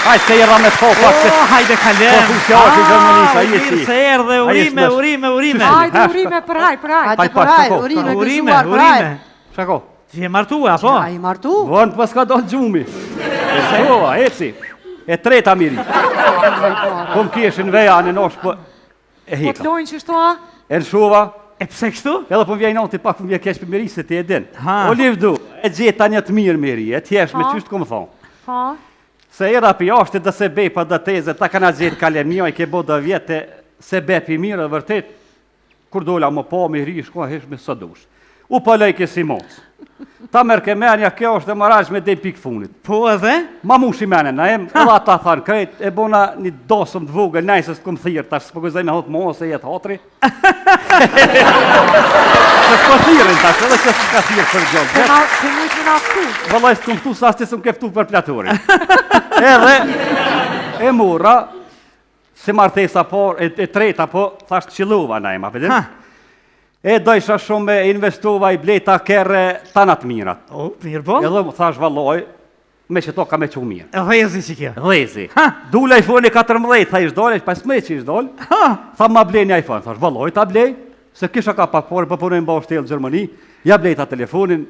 Hajde se erdha me po pak se. Hajde kalem. Po fuqashi Gjermanisë, ai Mirë se erdhe, urime. Hajde urime për haj. Hajde për haj, Urime. Shako. Ti je martua, apo? A i martu? Vënd pas ka dollë gjumi. E shkova, eci. E treta miri. Kom kishin veja në nosh për e Po hika. të lojnë që shto a? E në shuva, E pse kështu? edhe po vjej noti pak po vjej kesh për miri se ti e din. Ha. Oliv du, e gjeta një të mirë miri, e t'jesh me qyshtë kom thonë. Ha? Se era për jashtë dhe se bej për dhe teze, ta kana gjetë kalemio, i ke bo dhe vjetë, se bej për mirë dhe vërtet, kur dola më po, me hri, shkoa hesh me së dush. U pëllej ke si mocë. Ta mërë ke menja, kjo është dhe maraj me dhe pikë funit. Po edhe? Ma mushi mene, na em, edhe ata thanë, krejt, e bona një dosëm të vogël, najsës të këmë thirë, tash s'pëgëzaj me thotë mo, se jetë hatri. Se s'po thirën tash, edhe që s'ka thirë për gjallë. Të mujtë me naftu. Vëllaj s'këm tu, sa s'ti s'm keftu për platorin. Edhe, e mura, se martesa por, e treta po, thash qilova na em, apëdin. E dojsha shumë me investova i bleta kere tanat mirat. O, mirë po? Edhe më thash valloj, me që to ka me që mirë. Dhezi që kjo. Dhezi. Dule iPhone 14, tha ish dole, pas me që ish dole. Tha ma blej një iPhone, thash valloj ta blej, se kisha ka pak por, për punojnë ba shtelë Gjermani, ja blej ta telefonin,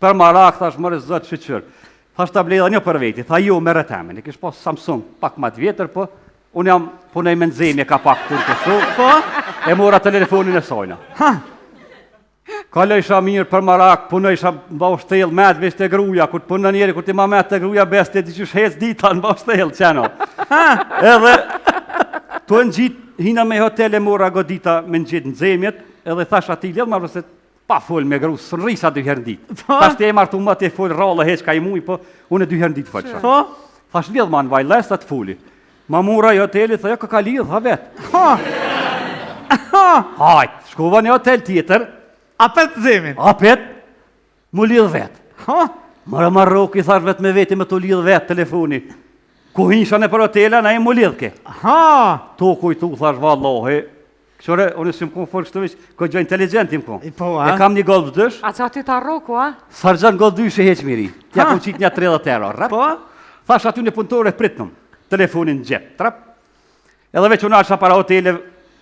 për marak, thash mërë zëtë shqyqër. Thash ta blej dhe një për veti, tha jo me rëtemin, i kish pas Samsung, pak ma të vjetër, po, unë jam punoj me nëzemi ka pak të në kësu, po, e mora telefonin e sojna. Kalojsha mirë për marak, punojsha mba ushtel, met vesh të gruja, kur të punë njeri, kur ti ma met të gruja, bes të diqysh hec dita në mba ushtel, qeno. Edhe, të në gjitë, hina me hotel e mora godita me në gjitë në zemjet, edhe thash ati lidh ma vërse pa full me gru, së rrisa 2 herë në ditë. Tash të e martu ma të e full rallë, heq ka i muj, po, unë e 2 herë në ditë fëqësha. Po? Thash lidh ma në vaj, les të fulli. Ma mura i hotelit, tha jo ka lidh, ha vetë. Hajt, shkova një hotel tjetër, Apet zemin. apet, mu lidh vetë. Mërë Marrok i thash vetë me veti me të lidh vetë telefoni. Ku hinsha në për hotela, na e mu lidh ke. To kujtu, thash vallohi. Qore, unë si më konë folë kështu vishë, ko gjë inteligentim konë. Po, E kam një golf dësh, A që aty të arroku, a? sargjan golf dësh e heq miri. Tja ku qitë një 30 euro. Rap. Po? Thash aty një punëtore pritnëm, telefonin në gjep, trap. Edhe veç unë asha para hotele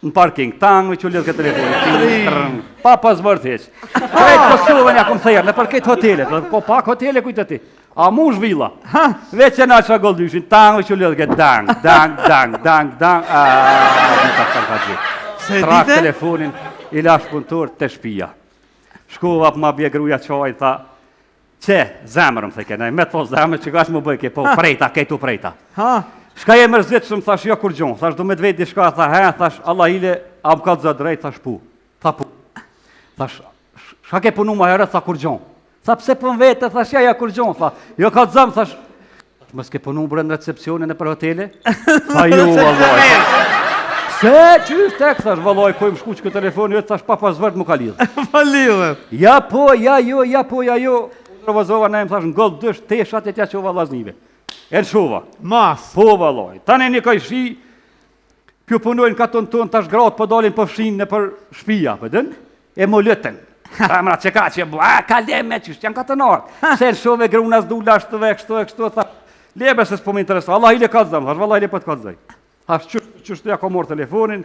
në parking, tang, veç u lidh këtë telefonin. Pa pas vërth heq. Krejt Kosovën ja kom thejrë, në për këtë hotelet, po pak hotele kujtë ti. A mu zhvilla. Veç e në asha golf dyshin, tang, veç u lidh këtë dang, Se Trak dite? telefonin, i lash punëtor të shpia. Shkova për ma bje gruja qoj, tha, që, zemërëm, theke, nej, me të po zemër që gash më bëjke, po prejta, kejtu prejta. Shka je mërzit shumë, thash, jo kur gjonë, thash, do me të vetë di shka, tha, thash, Allah ile, a më ka të zë drejt, thash, pu, tha, pu. Thash, shka ke punu ma herët, tha, kur gjonë. Tha, pse pun vete, thash, ja kur gjonë, tha, jo ka të zëmë, thash, mës ke punu brënd recepcionin e për hotele? Tha, jo, Allah. Se, qysh tek, thash, valloj, ku im shku që këtë telefoni, thash, pa pas vërt mu ka lidhë. Po lidhëm. Ja po, ja jo. Rëvazova na im thash, në gollë dësh, teshat e tja qova vllaznive. E në shuva. Mas. Po, valloj. Tani një kaj shi, kjo punojnë katon tonë, tash gratë po dalin po fshin në për shpia, pëdën? E mo lëtën. Ta mra që ka që, kaleme, qështë janë katonartë. Se në shuve grunas dula shtëve, kështu, tha, lebe se s'po më interesa, Allah ile ka të zëmë, thash, vallaj ile po të ka të zëj. Thash, qështë ja ko morë telefonin,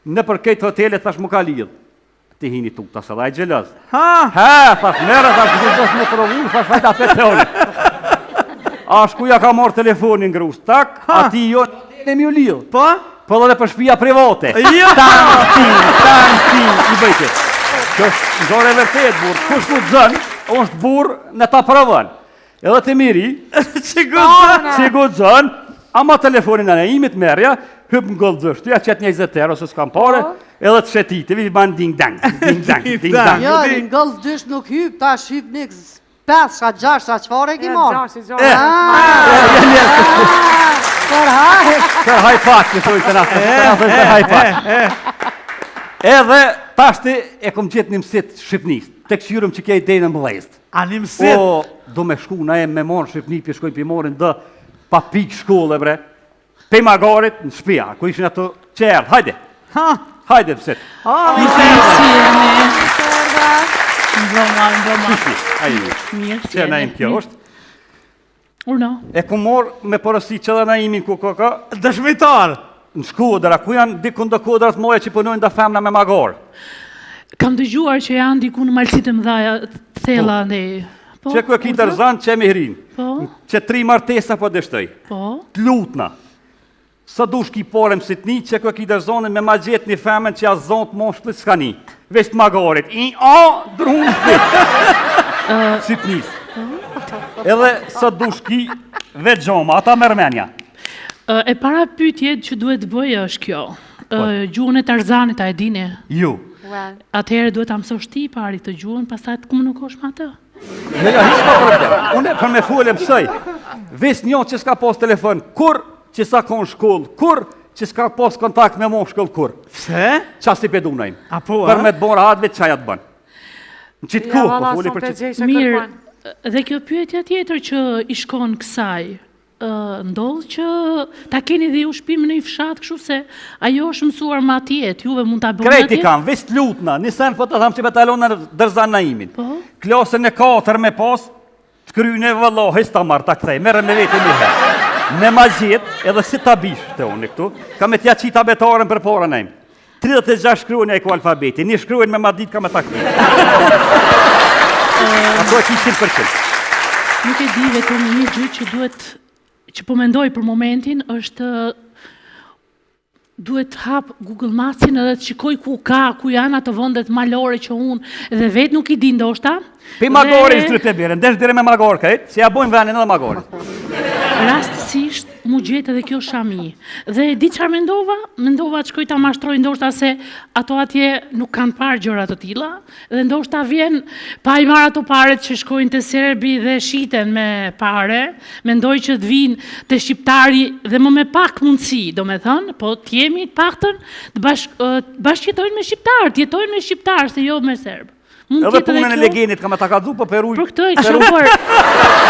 në për këtë hotelet, thash, mu ka lidhë. Ti hini tu, thash, edhe a gjelëz. Thash, mere, thash, gjithës me provu, thash, hajta petone. Shkuja ka morë telefonin grus, tak, ati jo, në mjë lidhë. Po dhe për shpia private. Tan, i bëjtë. Kjo është zore e vërtet, burë. Kush ku të zënë, është burë në ta pravën. Edhe të miri, që ku të zënë, ama telefonin në imit merja, hyp në gollë dështu, ja qëtë 20 euro, se s'kam pare, edhe të shetitë, vi banë ding-dang. Jo, në gollë dysh nuk hyp, ta hyp një 5-6, qëfare e ki marë? Për haj pak, që thujtë të nasë, për haj pak. Edhe, tashti e kom gjithë një mësit Shqipnis, të këshyrëm që kje i dejnë në mëlejst. A një mësit? O, do me shku, na e me morë Shqipni, për shkojnë për morin dë, pa pikë shkolle, bre. Pe magarit në shpia, ku ishin ato qërë, hajde. Hajde, mësit. Që na im kjo është. Urno. E ku morë me porosi që dhe na imin ku ka Dëshmitar. në Shkodra, ku janë dikun do kodrat moja që punojnë da femna me magar. Kam dëgjuar që janë diku në malësit e mëdhaja thella ndej. Po, Që ku e ki dërzan që e me hrin. Po, Që 3 martesa po dështoj. po. T'lutna. Sa dush ki porem si t'ni, që ku e ki dërzonin me ma gjetë një femen që a zonë të moshtë të s'ka ni. Vesh të magarit. Drunë shpit. Si t'nis. Edhe sa dush ki vetë gjoma, ata mërmenja. E para pyetjet që duhet të bëj është kjo. Gjuhën e Tarzanit a e dini? Ju. Ua. Atëherë duhet ta mësosh ti pari këtë gjuhën, pastaj të komunikosh me atë. Jo, hiç ka problem. Unë për me folë mësoj. Ves një që s'ka pas telefon, kur që s'ka kon shkollë, kur që s'ka pas kontakt me mo shkollë, kur. Pse? Qa si pedunajmë. Apo, Për me të bora atë vetë qaja të bënë. Në qitë Ja, ku, valla, po foli son për të qitë. gjejshë Mirë, kërkuan. dhe kjo pyetja tjetër që i shkon kësaj, ndodh që ta keni dhe ju shpim në një fshat kështu se ajo është mësuar ma tjetë, juve mund ta bëni Kreti kam, ves të lutna, nisën po të thamë që betalonë në dërzan në imin. Po. Klasën e 4 me pas, të kryjnë e vëllohë, ta marë, ta këthej, merë me vetë një herë. Me ma gjithë, edhe si ta bishë të unë këtu, ka me tja qita betarën për porën e imë. 36 shkruajnë e ku alfabeti, një shkruajnë me ma ditë ka me ta këthej. Ato e ki 100%. Nuk e di vetëm një gjë që duhet, që po mendoj për momentin, është duhet hap Google Mapsin edhe të shikoj ku ka, ku janë ato vendet malore që unë dhe vetë nuk i di ndoshta. Pi magori është të bjerë, ndesh dire me magor kajt, si ja bojmë venin edhe magorit. Rastësisht mu gjetë edhe kjo shami. Dhe di çfarë mendova? Mendova të shkoj ta mashtroj ndoshta se ato atje nuk kanë parë gjëra të tilla dhe ndoshta vjen pa i marrë ato paret që shkojnë te serbi dhe shiten me pare, mendoj që të vinë te shqiptari dhe më me pak mundësi, domethënë, po të jemi të paktën të bashkëjetojnë me shqiptar, të jetojnë me shqiptar se jo me serb. Mund Edhe tjetë punën e kjo? legenit ka me ta kalzu, po per ujë. Për këtë e kisha bërë.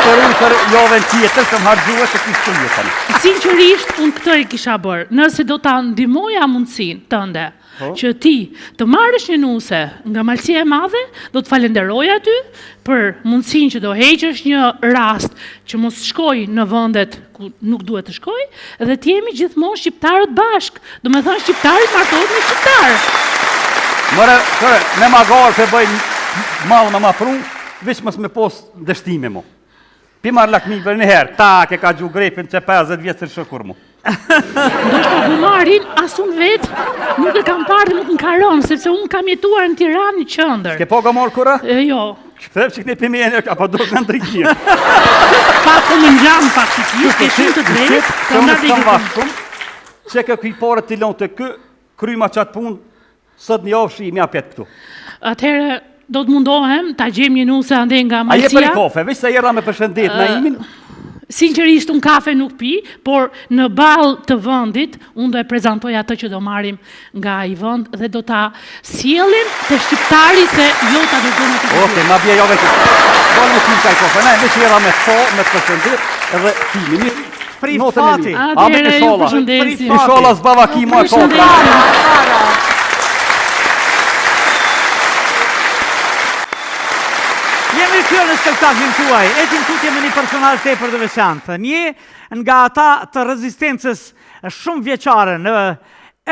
Per ujë për jove në tjetër, kam hargjua që kishtë të jetën. Sinqerisht, unë këtë e kisha bërë. Nëse do ta ndihmoja mundësinë tënde, që ti të marrësh një nuse nga Malësia e Madhe, do të falenderoj aty për mundësinë që do heqësh një rast që mos shkoj në vendet ku nuk duhet të shkoj, dhe të jemi gjithmonë shqiptarët bashk. Do me thënë shqiptarit martohet me shqiptar. Mëre, me magarë të bëjnë malë me ma prunë, veç mës me posë dështime mu. Pi marrë lakmi për një herë, ta ke ka gju grepin që 50 vjetë së shëkur mu. Ndoshta Gumarin, as unë vetë, nuk e kam parë dhe nuk në karon, sepse unë kam jetuar në Tiranë në qëndër. Ke po ka morë kura? Jo, Këthep që këne pimene, apo do të në ndrikë një. pa ku më njëmë faktikisht, ke shumë të drejtë, të nda dhe i këtë. Që ke këj pare të lonë të kë, kryma qatë punë, sot një ofshi i mja petë këtu. Atëherë, do të mundohem, ta gjem një nuse ande nga A je për i Malësia. kofe, veç se jera me përshëndet në imin, Sinqerisht, unë kafe nuk pi, por në balë të vendit, unë do e prezantoj atë që do marim nga i vend dhe do ta sjellim të shqiptari se jo ta dërgojmë të Oke, ma bje jove të bolë me tim kaj kofe, ne, veç jera me të me të përshëndet, edhe timi, një Prit notën e fati. mi. Atëherë, ju shola. përshëndesim. Në shola zbava ki mua kofe. Përshëndesim. Jemi këtu në spektaklin tuaj, etim tutje me një personal tepër të veçantë. Një nga ata të rezistencës shumë vjeqare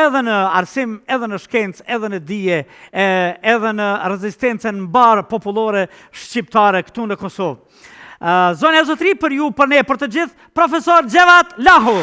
edhe në arsim, edhe në shkencë, edhe në dije, edhe në rezistencën barë popullore shqiptare këtu në Kosovë. Zonja Zotri, për ju, për ne, për të gjithë, profesor Gjevat Lahu.